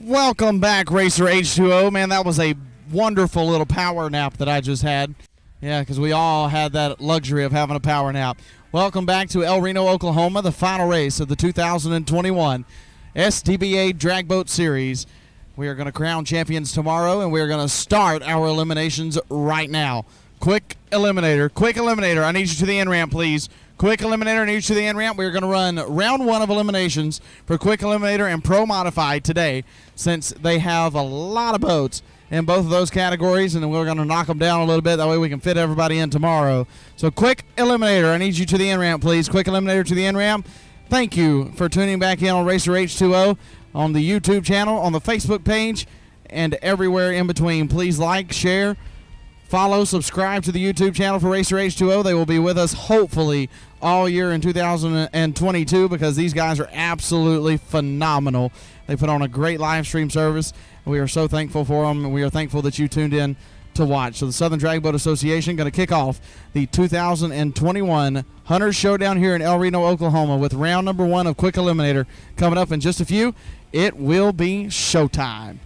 Welcome back, Racer H2O. Man, that was a wonderful little power nap that I just had. Yeah, because we all had that luxury of having a power nap. Welcome back to El Reno, Oklahoma, the final race of the 2021 SDBA Drag Boat Series. We are going to crown champions tomorrow, and we are going to start our eliminations right now. Quick eliminator, I need you to the in-ramp, please. Quick eliminator, I need you to the in-ramp. We're going to run round one of eliminations for quick eliminator and pro modified today, since they have a lot of boats in both of those categories, and then we're going to knock them down a little bit. That way we can fit everybody in tomorrow. So quick eliminator, I need you to the in-ramp, please. Quick eliminator to the in-ramp. Thank you for tuning back in on Racer H2O on the YouTube channel, on the Facebook page, and everywhere in between. Please like, share, follow, subscribe to the YouTube channel for Racer H2O. They will be with us hopefully all year in 2022 because these guys are absolutely phenomenal. They put on a great live stream service, and we are so thankful for them, and we are thankful that you tuned in to watch. So the Southern Drag Boat Association going to kick off the 2021 Hunters Showdown here in El Reno, Oklahoma, with round number one of Quick Eliminator coming up in just a few. It will be showtime.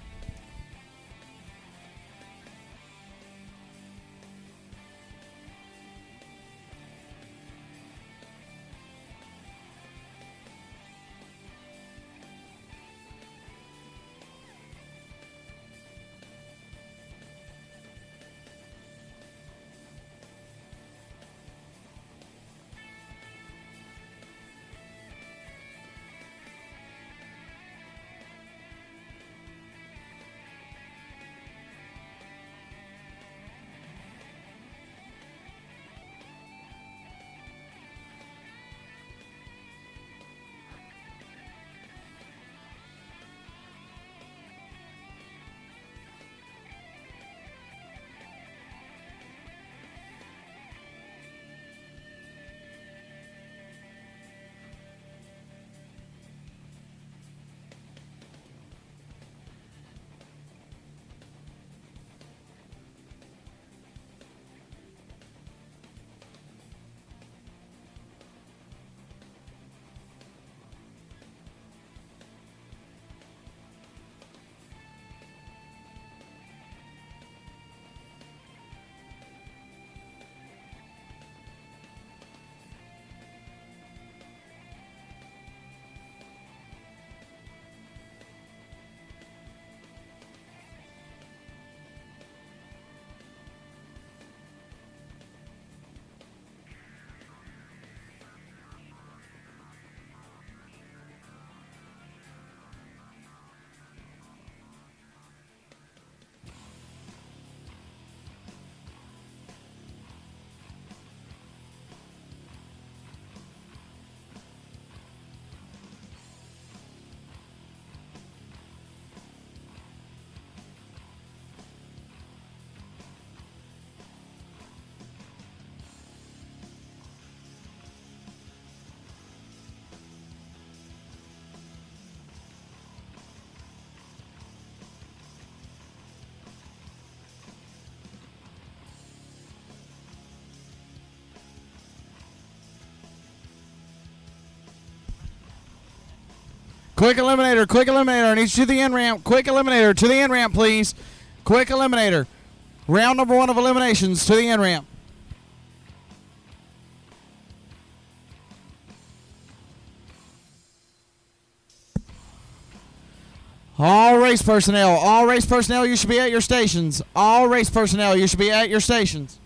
Quick eliminator, I need you to the in-ramp. Quick eliminator, to the in-ramp, please. Quick eliminator. Round number one of eliminations, to the in-ramp. All race personnel, you should be at your stations. All race personnel, you should be at your stations.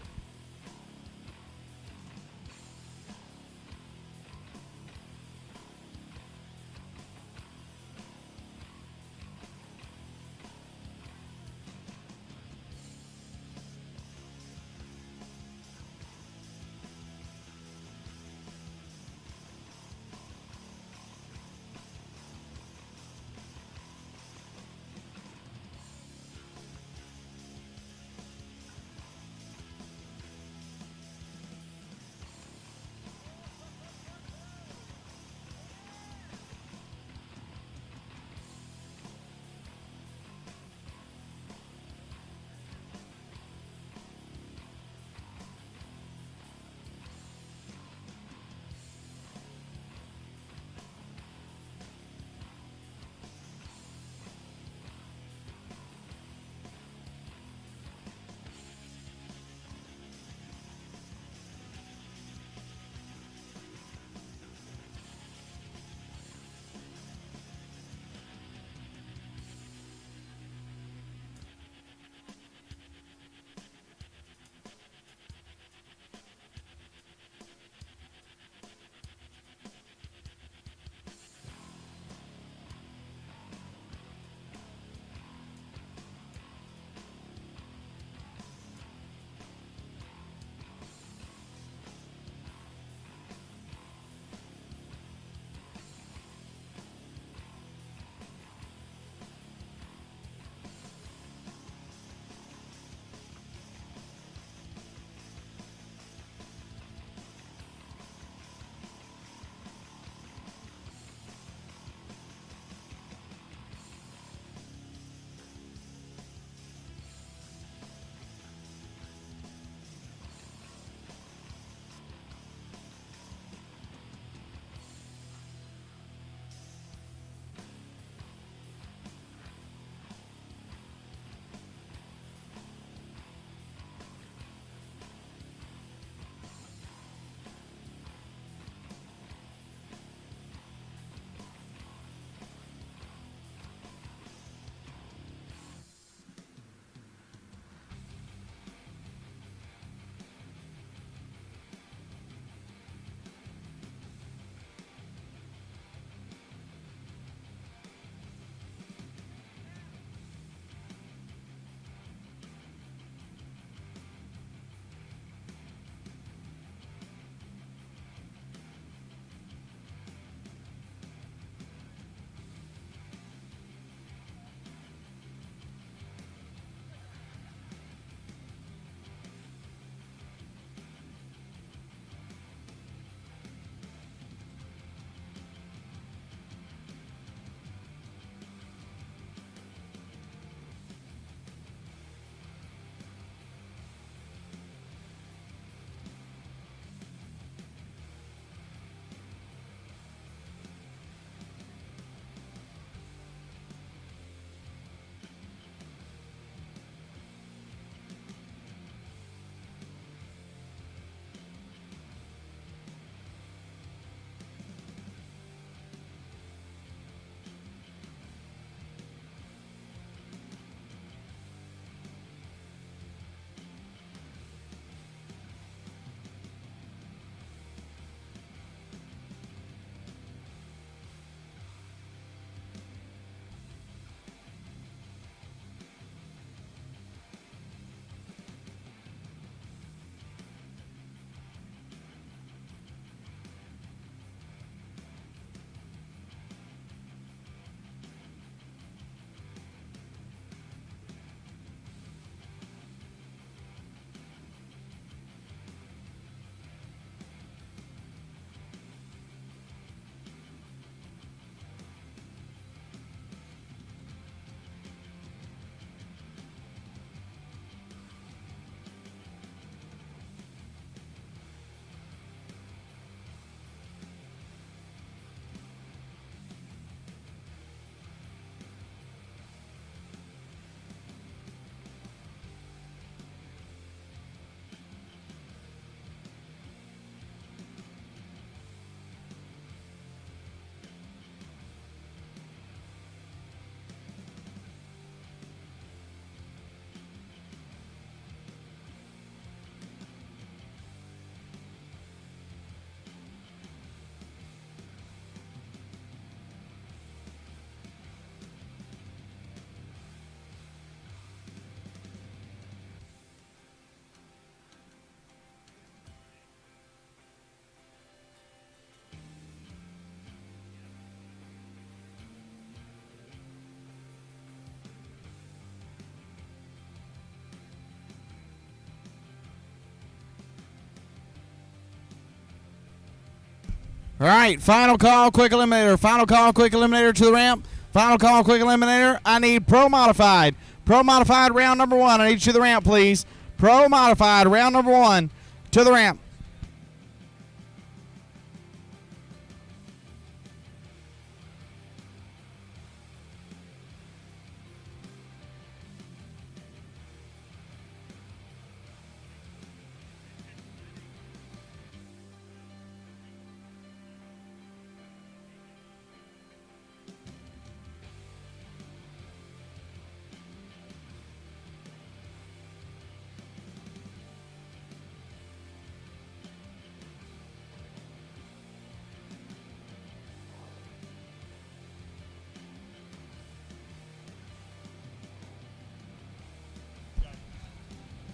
All right, final call, quick eliminator. Final call, quick eliminator to the ramp. Final call, quick eliminator. I need Pro Modified. Pro Modified, round number 1. I need you to the ramp, please. Pro Modified, round number 1 to the ramp.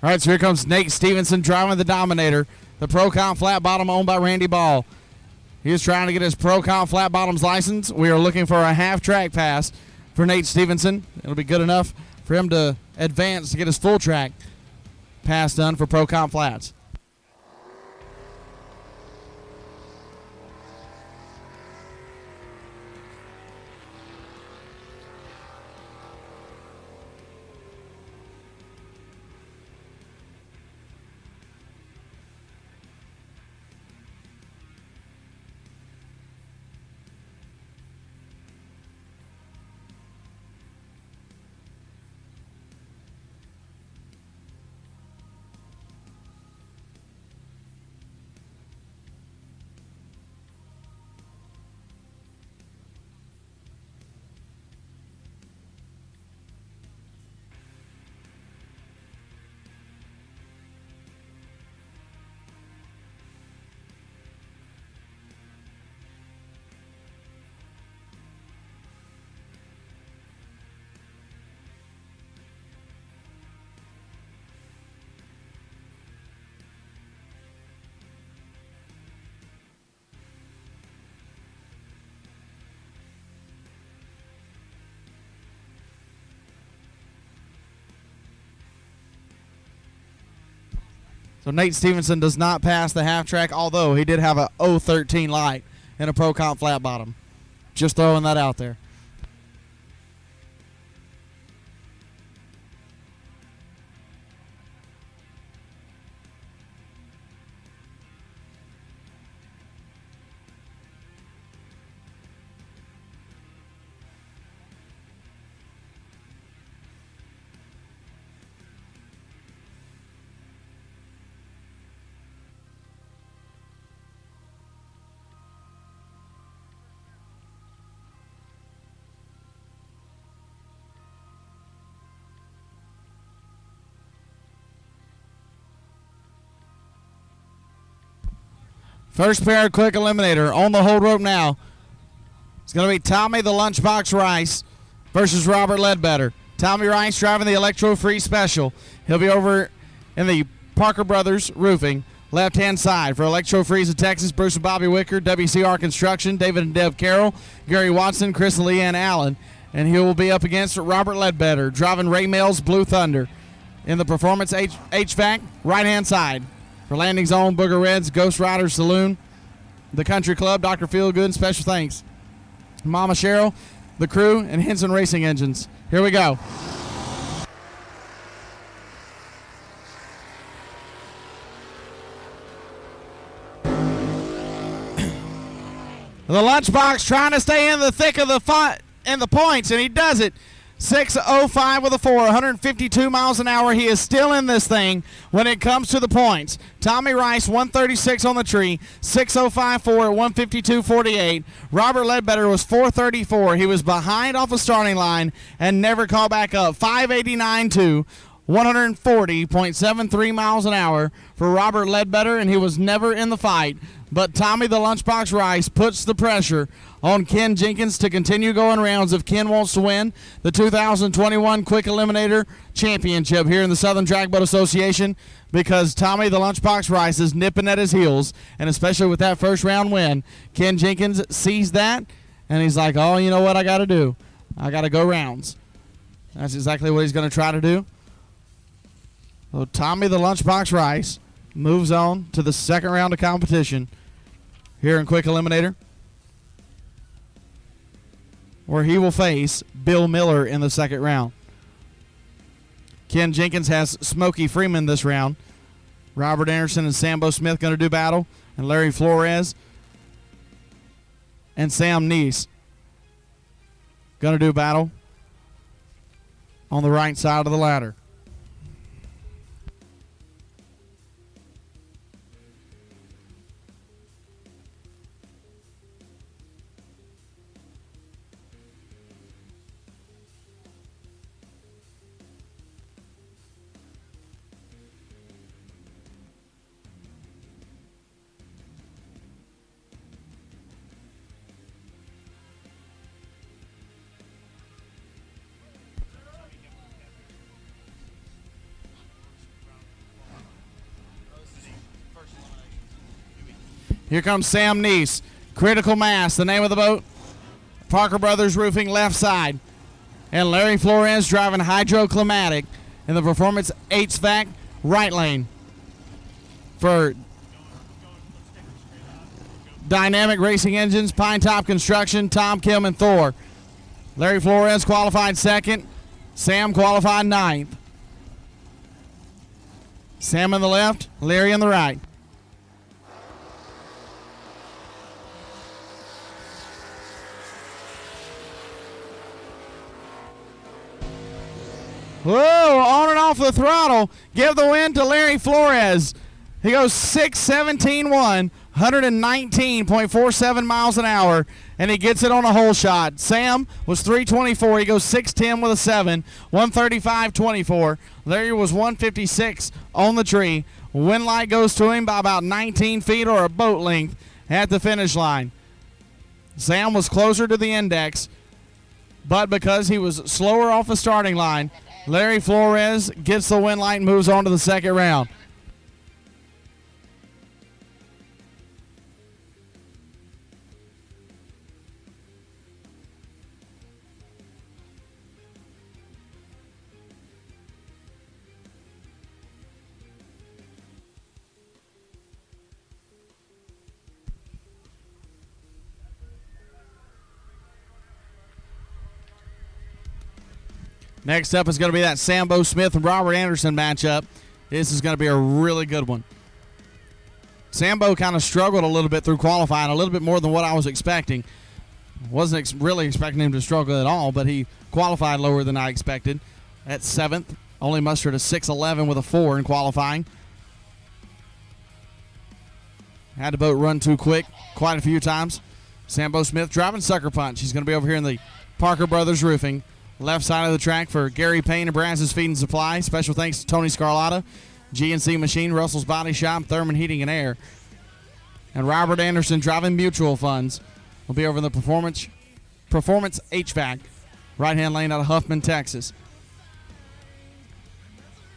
All right, so here comes Nate Stevenson driving the Dominator, the Pro Comp flat bottom owned by Randy Ball. He is trying to get his Pro Comp flat bottoms license. We are looking for a half track pass for Nate Stevenson. It'll be good enough for him to advance to get his full track pass done for Pro Comp flats. So Nate Stevenson does not pass the half track, although he did have a 013 light in a Pro Comp flat bottom. Just throwing that out there. First pair, quick eliminator on the hold rope now. It's going to be Tommy the Lunchbox Rice versus Robert Ledbetter. Tommy Rice driving the Electro Free Special. He'll be over in the Parker Brothers Roofing left-hand side. For Electro Freeze of Texas, Bruce and Bobby Wicker, WCR Construction, David and Deb Carroll, Gary Watson, Chris and Leanne Allen. And he will be up against Robert Ledbetter driving Ray Mail's Blue Thunder. In the Performance HVAC, right-hand side. For Landing Zone, Booger Reds, Ghost Rider Saloon, the Country Club, Dr. Feelgood, and special thanks. Mama Cheryl, the crew, and Henson Racing Engines. Here we go. The Lunchbox trying to stay in the thick of the fight and the points, and he does it. 6:05 with a 4, 152 miles an hour. He is still in this thing when it comes to the points. Tommy Rice, 136 on the tree, 6:05.4 at 152.48. Robert Ledbetter was 4:34. He was behind off the starting line and never called back up. 5:89.2. 140.73 miles an hour for Robert Ledbetter, and he was never in the fight. But Tommy the Lunchbox Rice puts the pressure on Ken Jenkins to continue going rounds if Ken wants to win the 2021 Quick Eliminator Championship here in the Southern Drag Boat Association, because Tommy the Lunchbox Rice is nipping at his heels, and especially with that first round win, Ken Jenkins sees that, and he's like, oh, you know what I got to do? I got to go rounds. That's exactly what he's going to try to do. So Tommy the Lunchbox Rice moves on to the second round of competition here in Quick Eliminator, where he will face Bill Miller in the second round. Ken Jenkins has Smokey Freeman this round. Robert Anderson and Sambo Smith going to do battle, and Larry Flores and Sam Neese going to do battle on the right side of the ladder. Here comes Sam Neese. Critical Mass, the name of the boat. Parker Brothers Roofing, left side. And Larry Flores driving Hydroclimatic in the Performance HVAC, right lane. For Dynamic Racing Engines, Pine Top Construction, Tom Kim and Thor. Larry Flores qualified second. Sam qualified ninth. Sam on the left, Larry on the right. Whoa, on and off the throttle. Give the win to Larry Flores. He goes 6:17.1, 119.47 miles an hour, and he gets it on a hole shot. Sam was 3:24. He goes 6:10 with a 7, 135.24. Larry was 156 on the tree. Wind light goes to him by about 19 feet or a boat length at the finish line. Sam was closer to the index, but because he was slower off the starting line, Larry Flores gets the wind light and moves on to the second round. Next up is going to be that Sambo Smith and Robert Anderson matchup. This is going to be a really good one. Sambo kind of struggled a little bit through qualifying, a little bit more than what I was expecting. Wasn't really expecting him to struggle at all, but he qualified lower than I expected at 7th. Only mustered a 6:11 with a 4 in qualifying. Had the boat run too quick quite a few times. Sambo Smith driving sucker punch. He's going to be over here in the Parker Brothers Roofing. Left side of the track for Gary Payne and Brazos Feed and Supply. Special thanks to Tony Scarlatta, GNC Machine, Russell's Body Shop, Thurman Heating and Air. And Robert Anderson driving Mutual Funds will be over in the Performance HVAC, right-hand lane out of Huffman, Texas.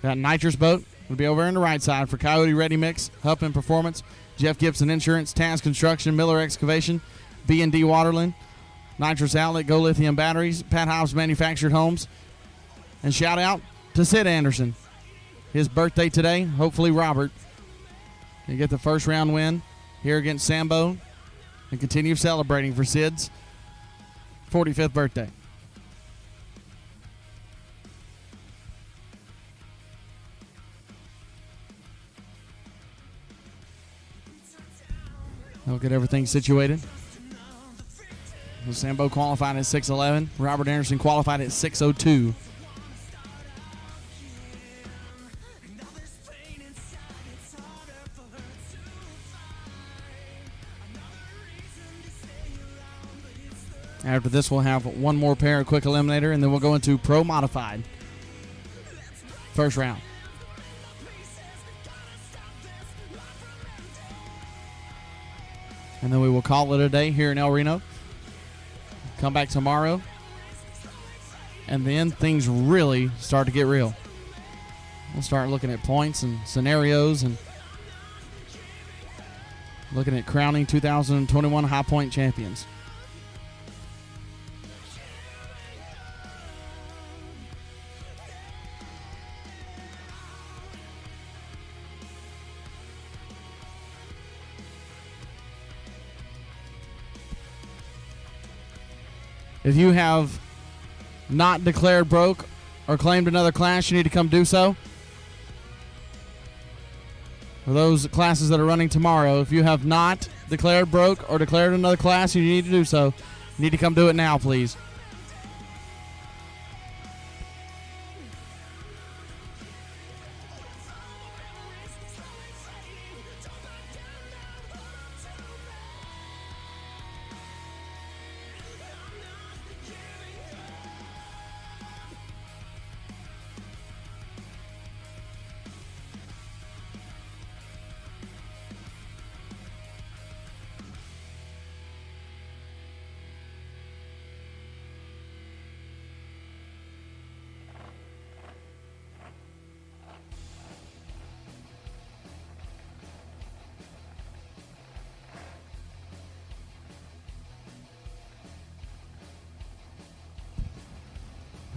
Got Nitrous Boat will be over in the right side for Coyote Ready Mix, Huffman Performance, Jeff Gibson Insurance, Taz Construction, Miller Excavation, B&D Waterland, Nitrous Outlet, Go Lithium Batteries, Pat Hobbs Manufactured Homes. And shout out to Sid Anderson. His birthday today. Hopefully Robert can get the first round win here against Sambo and continue celebrating for Sid's 45th birthday. We'll get everything situated. Sambo qualified at 6:11. Robert Anderson qualified at 6:02. After this, we'll have one more pair of Quick Eliminator, and then we'll go into Pro Modified. First round. And then we will call it a day here in El Reno. Come back tomorrow, and then things really start to get real. We'll start looking at points and scenarios and looking at crowning 2021 High Point champions. If you have not declared broke or claimed another class, you need to come do so. For those classes that are running tomorrow, if you have not declared broke or declared another class, you need to do so. You need to come do it now, please.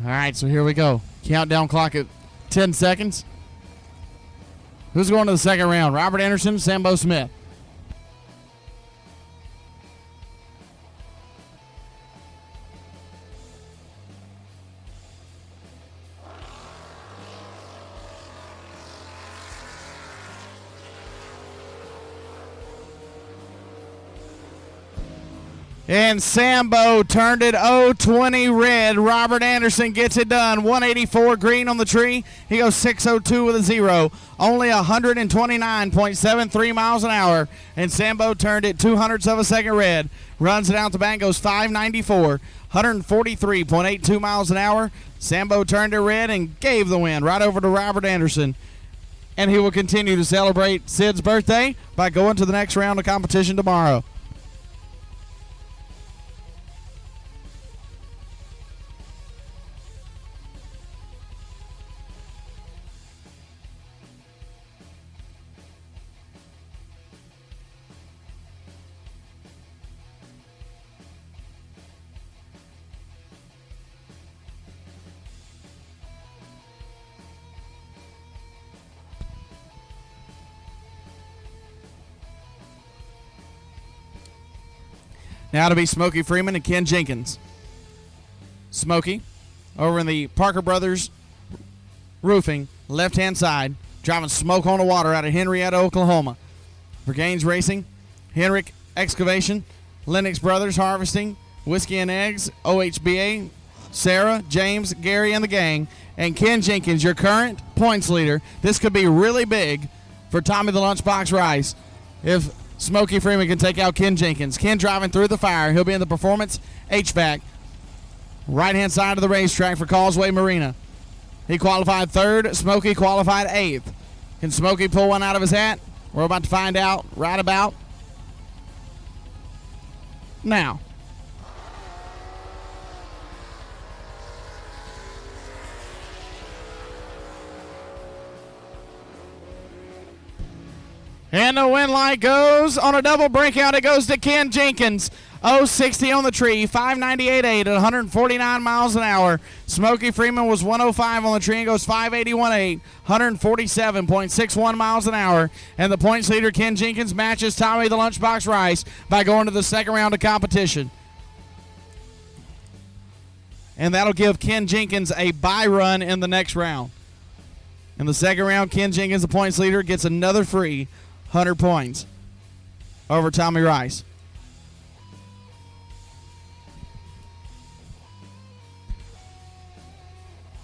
All right, so here we go. Countdown clock at 10 seconds. Who's going to the second round? Robert Anderson, Sambo Smith. And Sambo turned it 0-20 red. Robert Anderson gets it done. 184 green on the tree. He goes 602 with a 0. Only 129.73 miles an hour. And Sambo turned it 200ths of a second red. Runs it out the bank, goes 594. 143.82 miles an hour. Sambo turned it red and gave the win right over to Robert Anderson. And he will continue to celebrate Sid's birthday by going to the next round of competition tomorrow. Now to be Smokey Freeman and Ken Jenkins. Smokey, over in the Parker Brothers Roofing, left-hand side, driving smoke on the water out of Henrietta, Oklahoma. For Gaines Racing, Henrik Excavation, Lennox Brothers Harvesting, Whiskey and Eggs, OHBA, Sarah, James, Gary, and the gang. And Ken Jenkins, your current points leader. This could be really big for Tommy the Lunchbox Rice if Smokey Freeman can take out Ken Jenkins. Ken driving through the fire. He'll be in the Performance HVAC. Right-hand side of the racetrack for Causeway Marina. He qualified third. Smokey qualified eighth. Can Smokey pull one out of his hat? We're about to find out right about now. And the win light goes on a double breakout. It goes to Ken Jenkins. 060 on the tree, 598.8 at 149 miles an hour. Smokey Freeman was 105 on the tree and goes 581.8, 147.61 miles an hour. And the points leader, Ken Jenkins, matches Tommy the Lunchbox Rice by going to the second round of competition. And that'll give Ken Jenkins a bye run in the next round. In the second round, Ken Jenkins, the points leader, gets another free 100 points over Tommy Rice.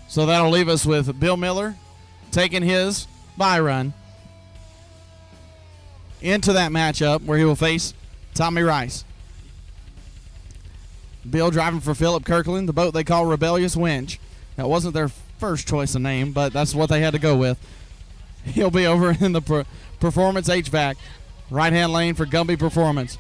So that'll leave us with Bill Miller taking his bye run into that matchup where he will face Tommy Rice. Bill driving for Philip Kirkland, the boat they call Rebellious Winch. That wasn't their first choice of name, but that's what they had to go with. He'll be over in the Performance HVAC, right-hand lane for Gumby Performance.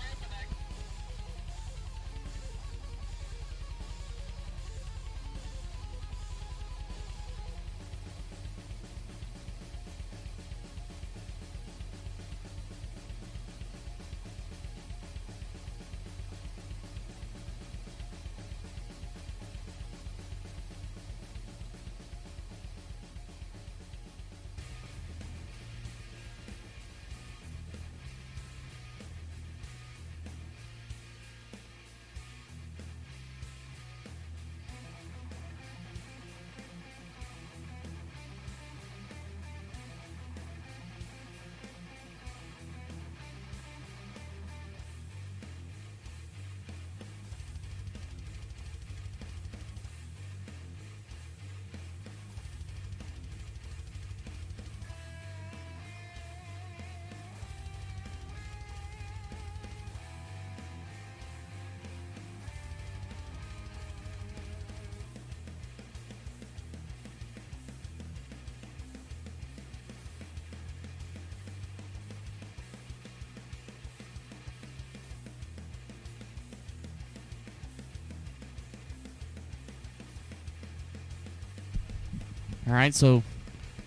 All right, so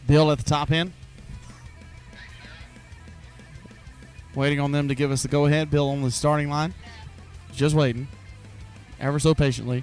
Bill at the top end. Waiting on them to give us the go-ahead. Bill on the starting line. Just waiting. Ever so patiently.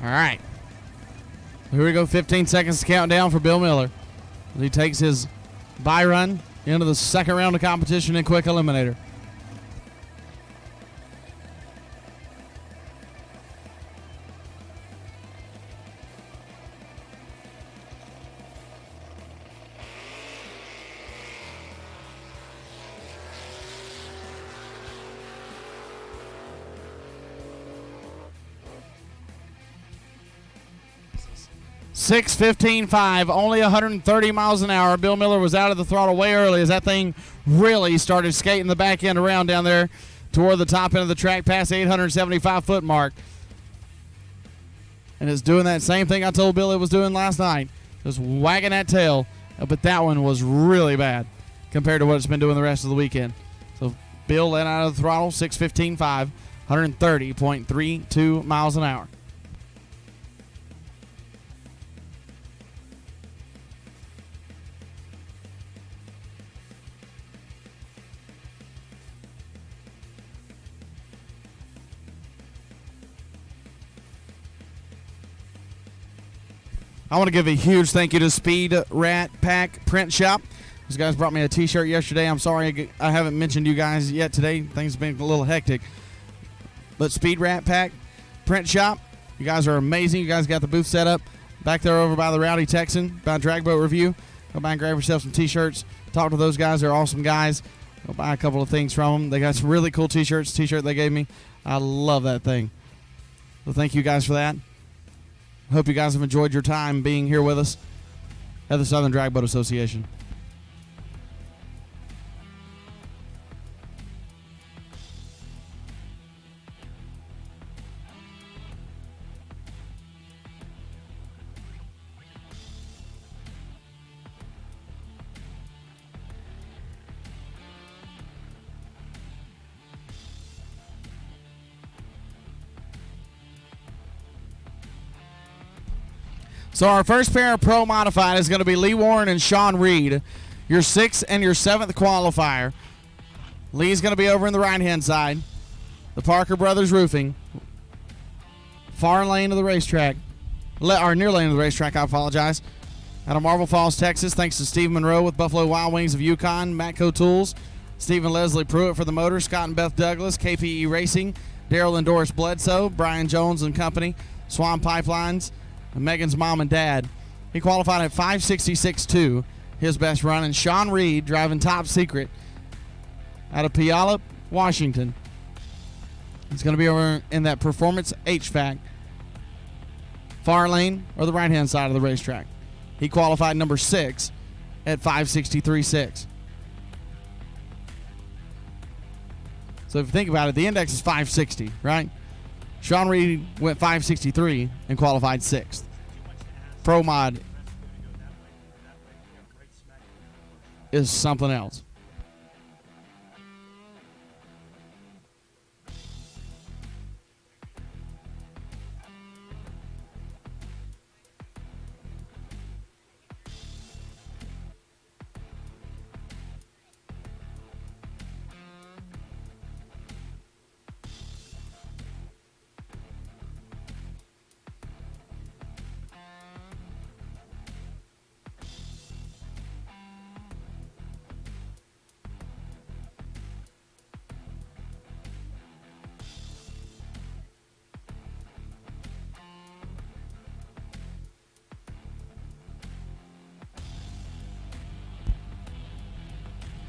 All right. Here we go. 15 seconds to count down for Bill Miller. He takes his bye run into the second round of competition in Quick Eliminator. .6:15.5, only 130 miles an hour. Bill Miller was out of the throttle way early as that thing really started skating the back end around down there toward the top end of the track past the 875-foot mark. And it's doing that same thing I told Bill it was doing last night, just wagging that tail. But that one was really bad compared to what it's been doing the rest of the weekend. So Bill let out of the throttle, 6:15.5, 130.32 miles an hour. I want to give a huge thank you to Speed Rat Pack Print Shop. These guys brought me a t-shirt yesterday. I'm sorry I haven't mentioned you guys yet today. Things have been a little hectic. But Speed Rat Pack Print Shop, you guys are amazing. You guys got the booth set up back there over by the Rowdy Texan, by Drag Boat Review. Go by and grab yourself some t-shirts. Talk to those guys. They're awesome guys. Go buy a couple of things from them. They got some really cool t-shirts. T-shirt they gave me. I love that thing. So thank you guys for that. Hope you guys have enjoyed your time being here with us at the Southern Drag Boat Association. So our first pair of Pro Modified is going to be Lee Warren and Sean Reed, your 6th and your 7th qualifier. Lee's going to be over in the right-hand side. The Parker Brothers Roofing. Far lane of the racetrack. Or near lane of the racetrack, I apologize. Out of Marble Falls, Texas, thanks to Steve Monroe with Buffalo Wild Wings of Yukon, Matco Tools, Steve and Leslie Pruitt for the motor, Scott and Beth Douglas, KPE Racing, Daryl and Doris Bledsoe, Brian Jones and Company, Swan Pipelines, and Megan's mom and dad. He qualified at 5:66.2, his best run. And Sean Reed driving Top Secret out of Puyallup, Washington. He's going to be over in that Performance HVAC, far lane or the right-hand side of the racetrack. He qualified number 6 at 5:63.6. So if you think about it, the index is 560, right? Sean Reed went 5:63 and qualified 6th. Pro Mod is something else.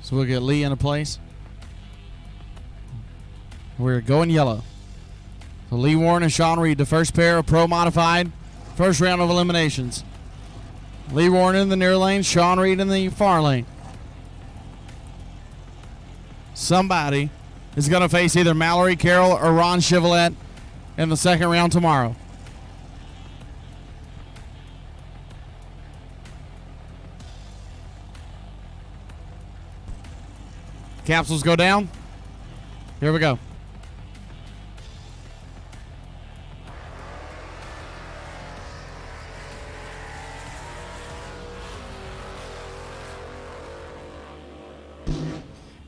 So we'll get Lee into place. We're going yellow. So Lee Warren and Sean Reed, the first pair of Pro Modified first round of eliminations. Lee Warren in the near lane, Sean Reed in the far lane. Somebody is going to face either Mallory Carroll or Ron Chevrolet in the second round tomorrow. Capsules go down. Here we go.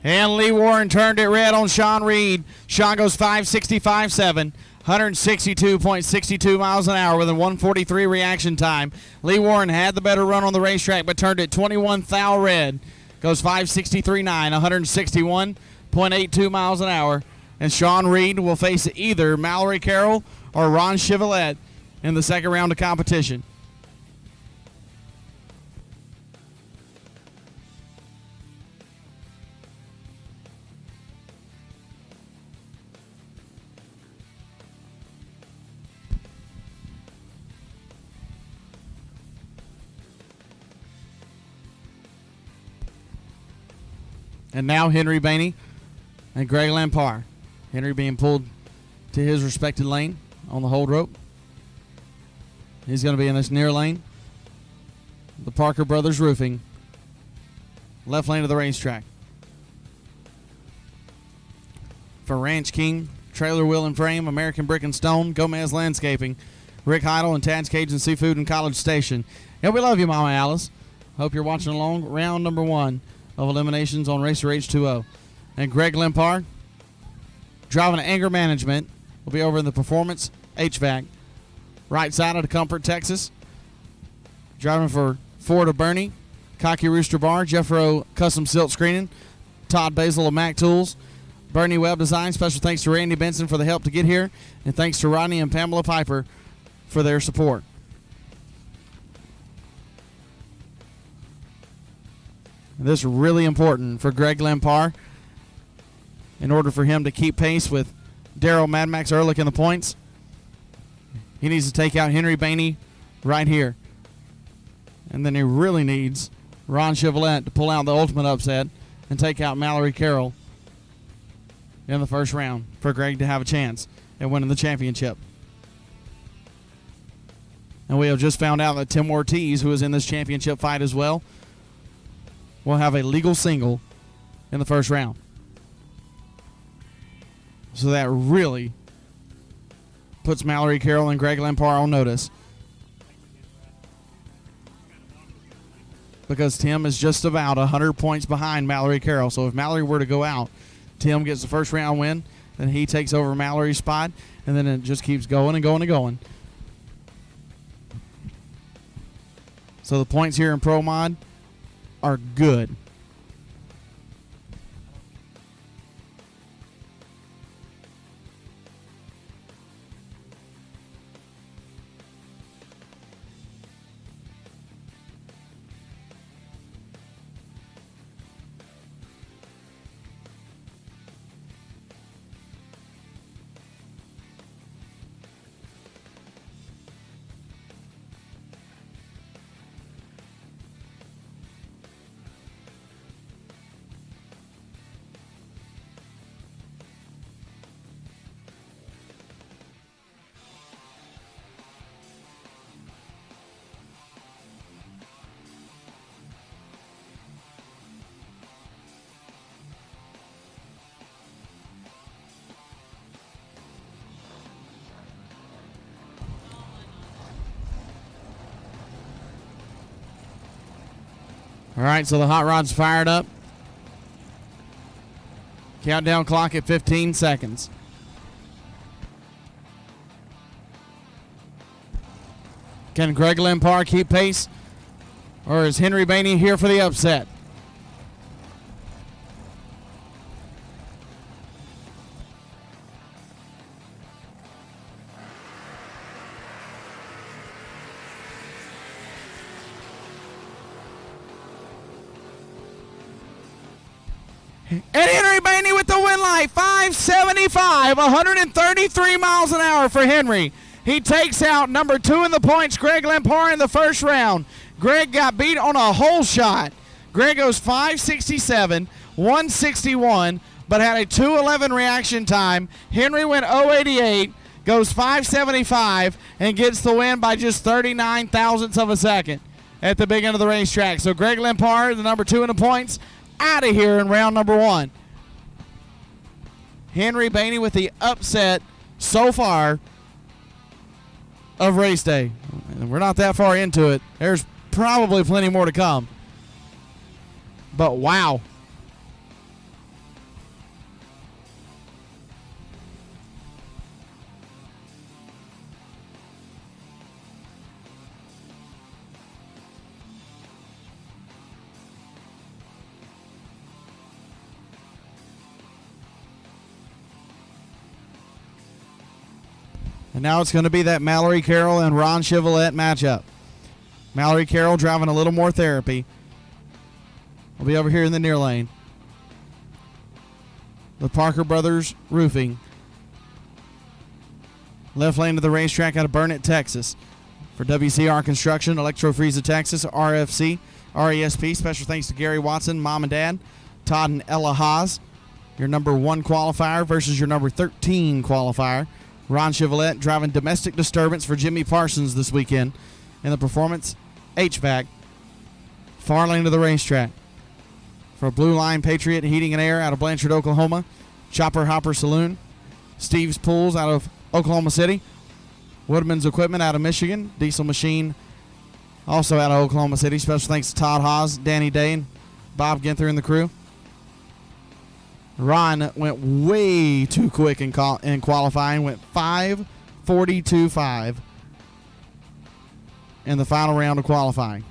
And Lee Warren turned it red on Sean Reed. Sean goes 5.65.7, 162.62 miles an hour with a 143 reaction time. Lee Warren had the better run on the racetrack, but turned it 21 thou red. Goes 5.63.9, 161.82 miles an hour. And Sean Reed will face either Mallory Carroll or Ron Chevrolet in the second round of competition. And now Henry Bainey and Greg Lampard. Henry being pulled to his respected lane on the hold rope. He's going to be in this near lane. The Parker Brothers Roofing. Left lane of the racetrack. For Ranch King, Trailer Wheel and Frame, American Brick and Stone, Gomez Landscaping, Rick Heidel and Tad's Cajun Seafood and College Station. And we love you, Mama Alice. Hope you're watching along. Round number 1 of eliminations on Racer H2O. And Greg Lampard, driving anger management, will be over in the Performance HVAC. Right side of the Comfort, Texas. Driving for Ford of Bernie, Cocky Rooster Bar, Jeffro Custom Silk Screening, Todd Basil of Mac Tools, Bernie Web Design. Special thanks to Randy Benson for the help to get here. And thanks to Rodney and Pamela Piper for their support. This is really important for Greg Lampard in order for him to keep pace with Daryl Mad Max Ehrlich in the points. He needs to take out Henry Bainey right here. And then he really needs Ron Chevrolet to pull out the ultimate upset and take out Mallory Carroll in the first round for Greg to have a chance at winning the championship. And we have just found out that Tim Ortiz, who is in this championship fight as well, will have a legal single in the first round. So that really puts Mallory Carroll and Greg Lampard on notice. Because Tim is just about 100 points behind Mallory Carroll. So if Mallory were to go out, Tim gets the first round win, then he takes over Mallory's spot, and then it just keeps going and going and going. So the points here in Pro Mod are good. All right, so the hot rod's fired up. Countdown clock at 15 seconds. Can Greg Lampard keep pace? Or is Henry Bainey here for the upset? And Henry Bainey with the win light, 575, 133 miles an hour for Henry. He takes out number 2 in the points, Greg Lampard, in the first round. Greg got beat on a hole shot. Greg goes 567, 161, but had a 2:11 reaction time. Henry went 088, goes 575, and gets the win by just 39 thousandths of a second at the big end of the racetrack. So Greg Lampard, the number 2 in the points, out of here in round number 1. Henry Bainey with the upset so far of race day. We're not that far into it. There's probably plenty more to come. But wow. And now it's going to be that Mallory Carroll and Ron Chevrolet matchup. Mallory Carroll driving a little more therapy. We'll be over here in the near lane. The Parker Brothers Roofing. Left lane of the racetrack out of Burnett, Texas. For WCR Construction, Electro Freeza, Texas, RFC, RESP. Special thanks to Gary Watson, Mom and Dad, Todd and Ella Haas. Your number 1 qualifier versus your number 13 qualifier. Ron Chevrolet driving Domestic Disturbance for Jimmy Parsons this weekend in the Performance HVAC. Far lane of the racetrack. For Blue Line Patriot Heating and Air out of Blanchard, Oklahoma. Chopper Hopper Saloon. Steve's Pools out of Oklahoma City. Woodman's Equipment out of Michigan. Diesel Machine also out of Oklahoma City. Special thanks to Todd Haas, Danny Day, and Bob Ginther and the crew. Ron went way too quick in qualifying. Went 5:42.5 in the final round of qualifying.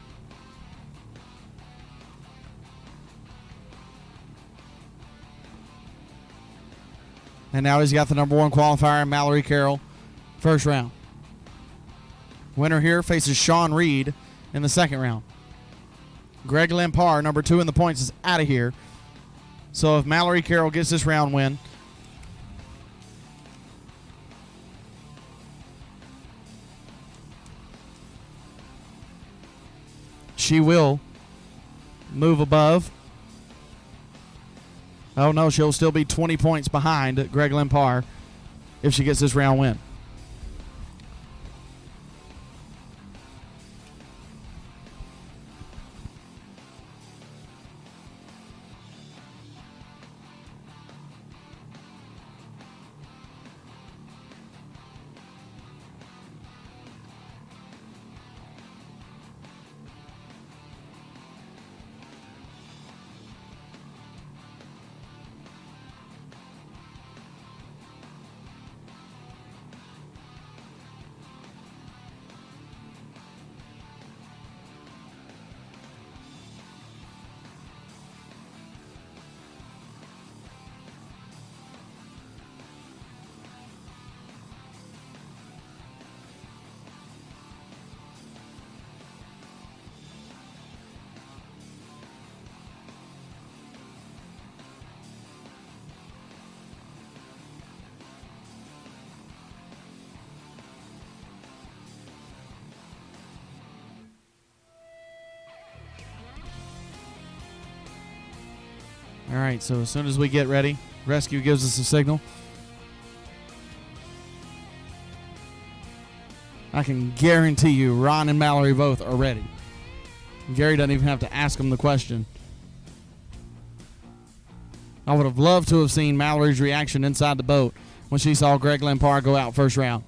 And now he's got the number 1 qualifier, Mallory Carroll, first round. Winner here faces Sean Reed in the second round. Greg Lampard, number 2 in the points, is out of here. So if Mallory Carroll gets this round win, she will move above. Oh, no, she'll still be 20 points behind Greg Lampard if she gets this round win. All right, so as soon as we get ready, rescue gives us a signal. I can guarantee you Ron and Mallory both are ready. Gary doesn't even have to ask them the question. I would have loved to have seen Mallory's reaction inside the boat when she saw Greg Lampard go out first round.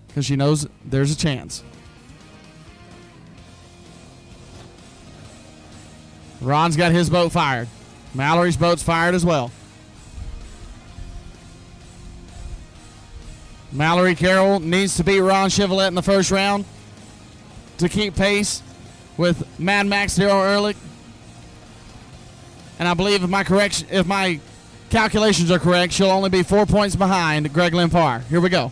Because she knows there's a chance. Ron's got his boat fired. Mallory's boat's fired as well. Mallory Carroll needs to beat Ron Chevrolet in the first round to keep pace with Mad Max Daryl Ehrlich. And I believe if my calculations are correct, she'll only be 4 points behind Greg Lampard. Here we go.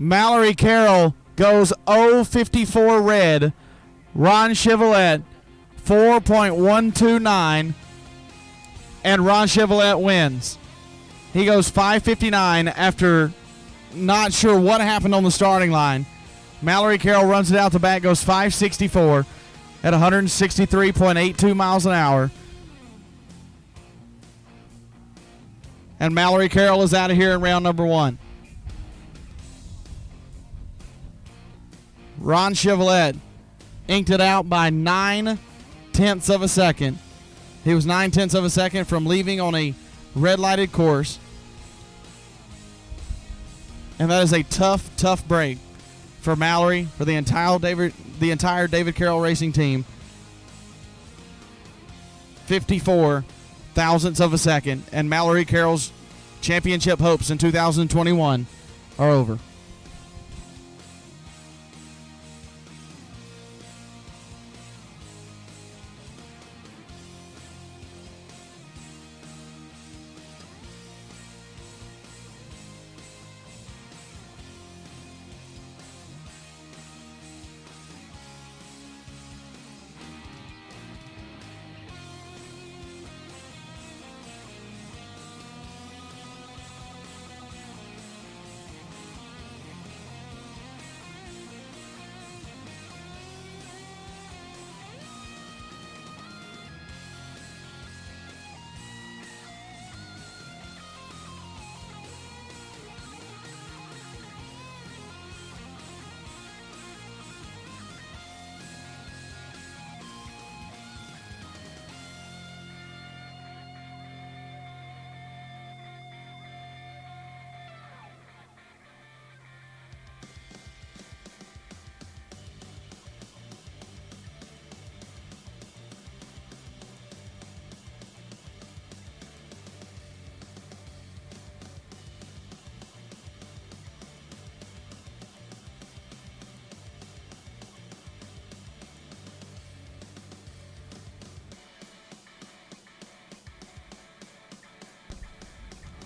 Mallory Carroll goes 0.54 red. Ron Chevrolet 4.129. And Ron Chevrolet wins. He goes 5.59 after not sure what happened on the starting line. Mallory Carroll runs it out the back, goes 5.64 at 163.82 miles an hour. And Mallory Carroll is out of here in round number 1. Ron Chevrolet inked it out by 9/10 of a second. He was 9/10 of a second from leaving on a red lighted course. And that is a tough, tough break for Mallory, for the entire David Carroll Racing team. 54 thousandths of a second, and Mallory Carroll's championship hopes in 2021 are over.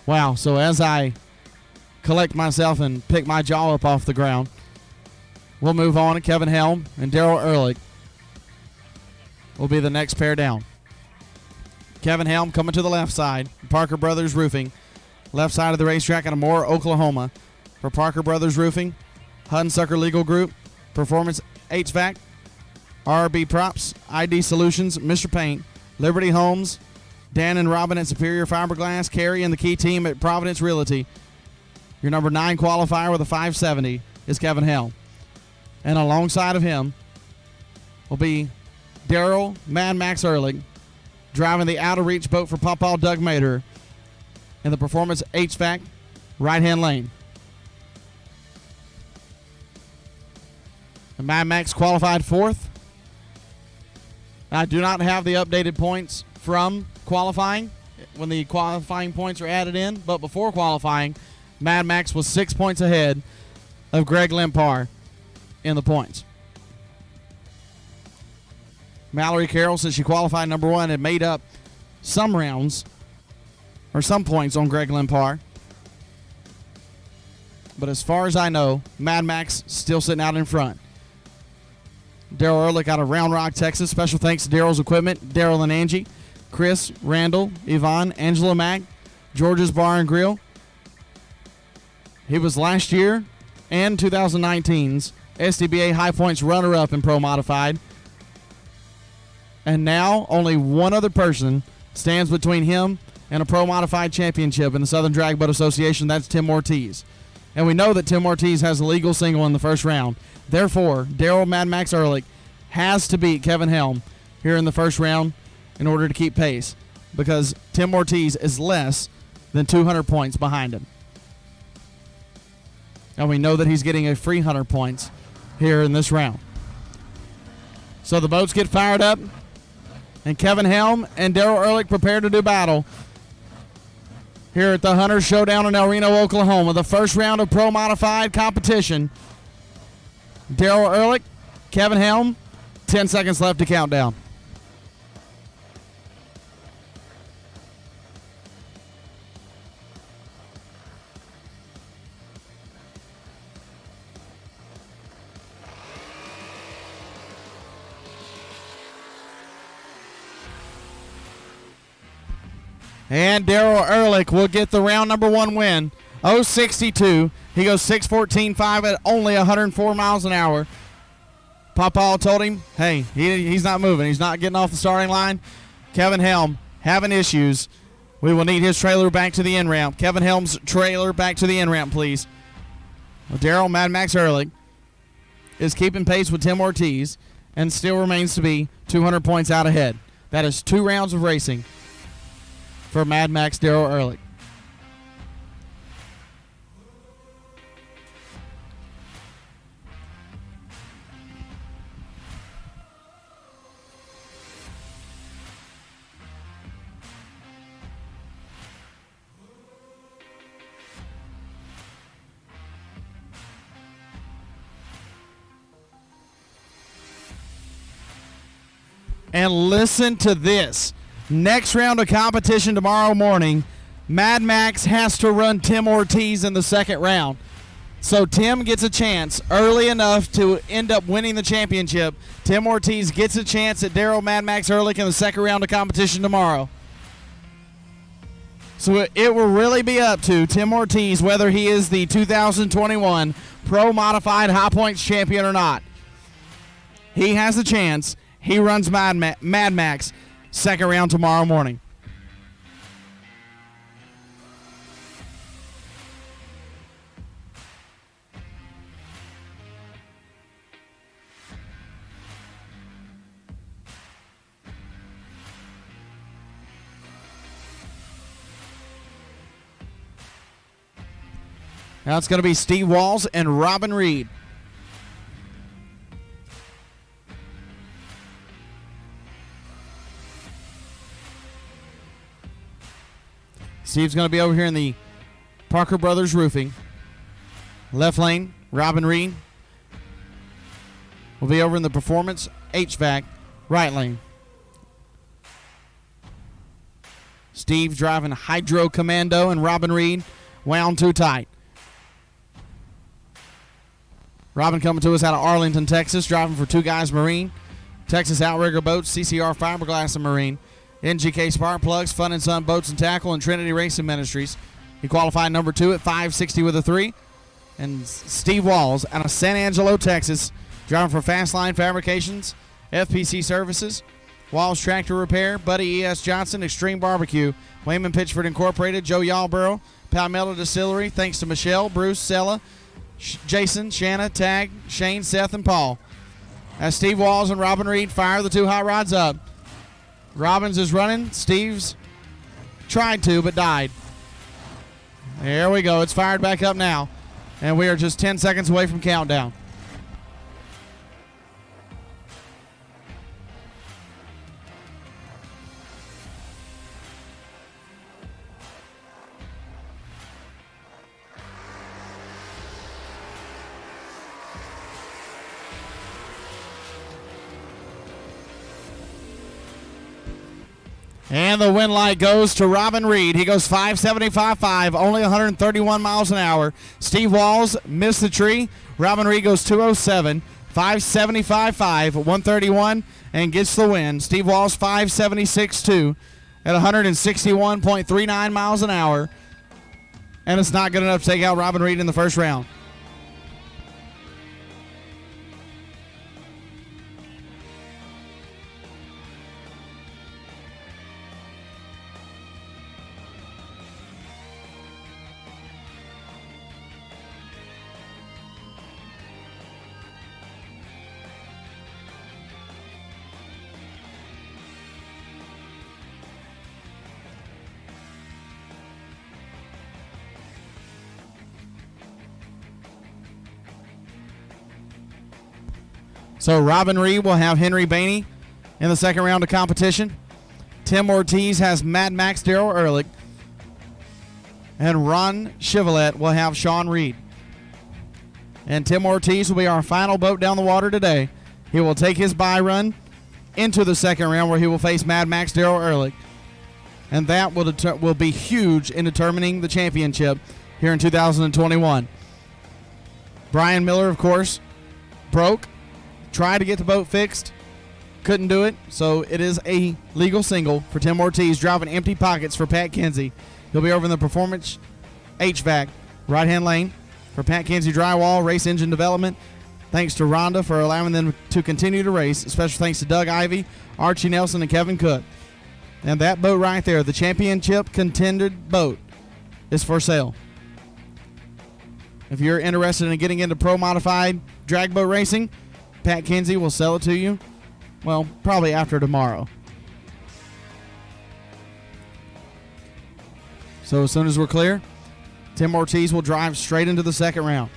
Wow, so as I collect myself and pick my jaw up off the ground, we'll move on to Kevin Helm and Daryl Ehrlich will be the next pair down. Kevin Helm coming to the left side, Parker Brothers Roofing, left side of the racetrack in Amore, Oklahoma. For Parker Brothers Roofing, Hunsucker Legal Group, Performance HVAC, RB Props, ID Solutions, Mr. Paint, Liberty Homes, Dan and Robin at Superior Fiberglass, Carrie and the Key Team at Providence Realty. Your number 9 qualifier with a 570 is Kevin Helm. And alongside of him will be Daryl Mad Max Ehrlich, driving the Out of Reach boat for Pawpaw Doug Mater in the Performance HVAC right-hand lane. And Mad Max qualified 4th. I do not have the updated points from qualifying when the qualifying points are added in, but before qualifying, Mad Max was 6 points ahead of Greg Limpar in the points. Mallory Carroll, since she qualified number 1, had made up some rounds or some points on Greg Limpar. But as far as I know, Mad Max still sitting out in front. Daryl Ehrlich out of Round Rock, Texas. Special thanks to Daryl's Equipment, Daryl and Angie, Chris, Randall, Yvonne, Angela Mack, George's Bar and Grill. He was last year and 2019's SDBA High Points runner-up in Pro Modified. And now only one other person stands between him and a Pro Modified championship in the Southern Drag Boat Association. That's Tim Ortiz. And we know that Tim Ortiz has a legal single in the first round. Therefore, Daryl Mad Max Ehrlich has to beat Kevin Helm here in the first round in order to keep pace, because Tim Ortiz is less than 200 points behind him. And we know that he's getting a free 100 points here in this round. So the boats get fired up, and Kevin Helm and Daryl Ehrlich prepare to do battle here at the Hunters Showdown in El Reno, Oklahoma. The first round of Pro Modified competition. Daryl Ehrlich, Kevin Helm, 10 seconds left to count down. And Daryl Ehrlich will get the round number 1 win. 0.62. He goes 6:14.5 at only 104 miles an hour. Papa told him, hey, he's not moving. He's not getting off the starting line. Kevin Helm having issues. We will need his trailer back to the end ramp. Kevin Helm's trailer back to the end ramp, please. Well, Daryl Mad Max Ehrlich is keeping pace with Tim Ortiz and still remains to be 200 points out ahead. That is 2 rounds of racing for Mad Max Daryl Ehrlich. And listen to this. Next round of competition tomorrow morning, Mad Max has to run Tim Ortiz in the second round. So Tim gets a chance early enough to end up winning the championship. Tim Ortiz gets a chance at Daryl Mad Max Ehrlich in the second round of competition tomorrow. So it will really be up to Tim Ortiz whether he is the 2021 Pro Modified High Points champion or not. He has a chance. He runs Mad Max second round tomorrow morning. Now it's going to be Steve Walls and Robin Reed. Steve's going to be over here in the Parker Brothers Roofing. Left lane, Robin Reed will be over in the Performance HVAC right lane. Steve driving Hydro Commando and Robin Reed wound too tight. Robin coming to us out of Arlington, Texas, driving for Two Guys Marine, Texas Outrigger Boats, CCR Fiberglass and Marine, NGK Spark Plugs, Fun and Sun Boats and Tackle, and Trinity Racing Ministries. He qualified number 2 at 560 with a 3. And Steve Walls out of San Angelo, Texas, driving for Fastline Fabrications, FPC Services, Walls Tractor Repair, Buddy E.S. Johnson, Extreme Barbecue, Wayman Pitchford Incorporated, Joe Yarborough, Palmetto Distillery, thanks to Michelle, Bruce, Sella, Jason, Shanna, Tag, Shane, Seth, and Paul. As Steve Walls and Robin Reed fire the 2 hot rods up. Robbins is running. Steve's tried to, but died. There we go. It's fired back up now. And we are just 10 seconds away from countdown. And the win light goes to Robin Reed. He goes 575.5, only 131 miles an hour. Steve Walls missed the tree. Robin Reed goes 207, 575.5, 131, and gets the win. Steve Walls 576.2 at 161.39 miles an hour. And it's not good enough to take out Robin Reed in the first round. So Robin Reed will have Henry Bainey in the second round of competition. Tim Ortiz has Mad Max Daryl Ehrlich. And Ron Chevrolet will have Sean Reed. And Tim Ortiz will be our final boat down the water today. He will take his bye run into the second round where he will face Mad Max Daryl Ehrlich. And that will be huge in determining the championship here in 2021. Brian Miller, of course, broke. Tried to get the boat fixed. couldn't do it, so it is a legal single for Tim Ortiz, driving empty pockets for Pat Kinsey. He'll be over in the Performance HVAC right-hand lane for Pat Kinsey Drywall, Race Engine Development. Thanks to Rhonda for allowing them to continue to race. Special thanks to Doug Ivey, Archie Nelson, and Kevin Cook. And that boat right there, the championship contender boat, is for sale. If you're interested in getting into pro-modified drag boat racing, Pat Kinsey will sell it to you, well, probably after tomorrow. So as soon as we're clear, Tim Ortiz will drive straight into the second round.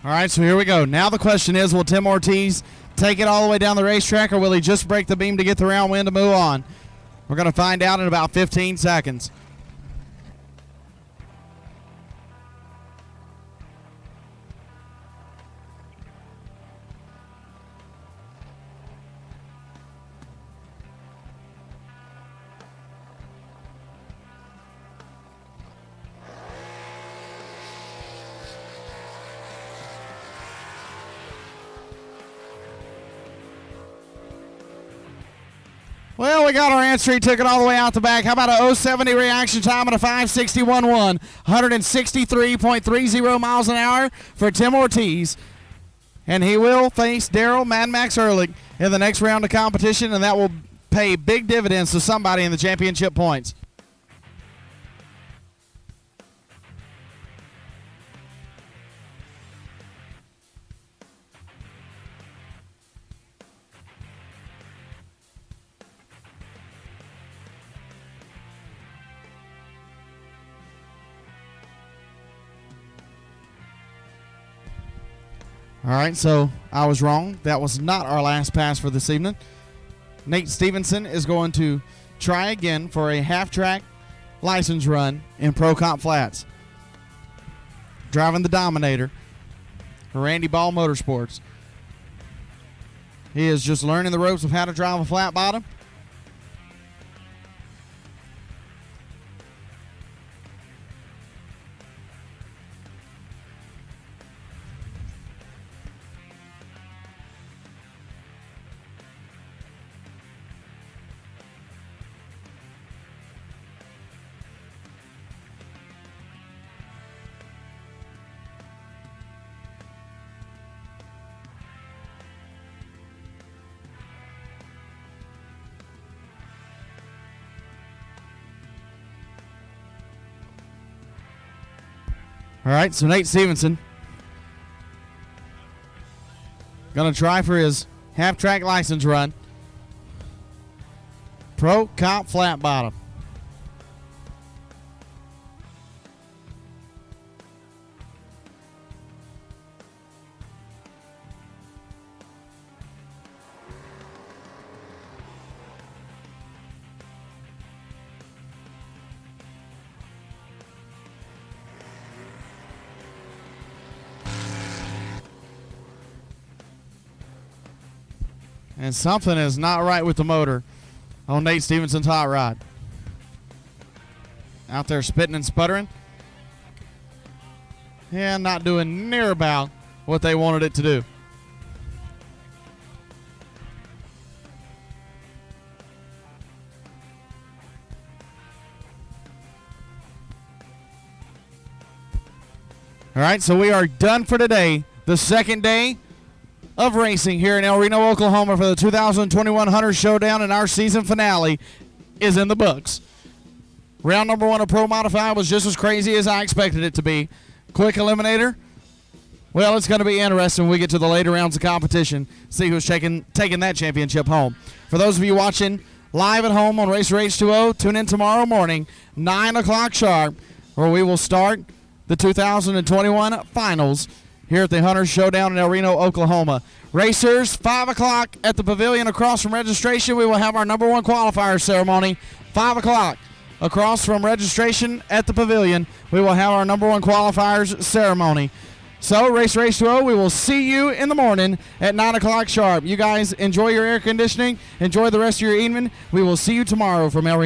All right, so here we go. Now the question is, will Tim Ortiz take it all the way down the racetrack, or will he just break the beam to get the round win to move on? We're going to find out in about 15 seconds. Well, we got our answer. He took it all the way out the back. How about a 070 reaction time and a 561.1, 163.30 miles an hour for Tim Ortiz. And he will face Daryl Mad Max Ehrlich in the next round of competition, and that will pay big dividends to somebody in the championship points. All right, so I was wrong. That was not our last pass for this evening. Nate Stevenson is going to try again for a half-track license run in Pro Comp Flats. Driving the Dominator for Randy Ball Motorsports. He is just learning the ropes of how to drive a flat bottom. All right, so Nate Stevenson going to try for his half-track license run. Pro Comp flat bottom. And something is not right with the motor on Nate Stevenson's hot rod. Out there spitting and sputtering. And not doing near about what they wanted it to do. All right, so we are done for today. The second day of racing here in El Reno, Oklahoma for the 2021 Hunter Showdown, and our season finale is in the books. Round number 1 of Pro Modified was just as crazy as I expected it to be. Quick eliminator. Well, it's going to be interesting when we get to the later rounds of competition, see who's taking that championship home. For those of you watching live at home on Racer H2O, tune in tomorrow morning, 9 o'clock sharp, where we will start the 2021 finals here at the Hunter Showdown in El Reno, Oklahoma. Racers, 5 o'clock at the pavilion across from registration. We will have our number 1 qualifier ceremony. 5 o'clock across from registration at the pavilion. We will have our number 1 qualifiers ceremony. So, Racer H2O, we will see you in the morning at 9 o'clock sharp. You guys enjoy your air conditioning. Enjoy the rest of your evening. We will see you tomorrow from El Reno.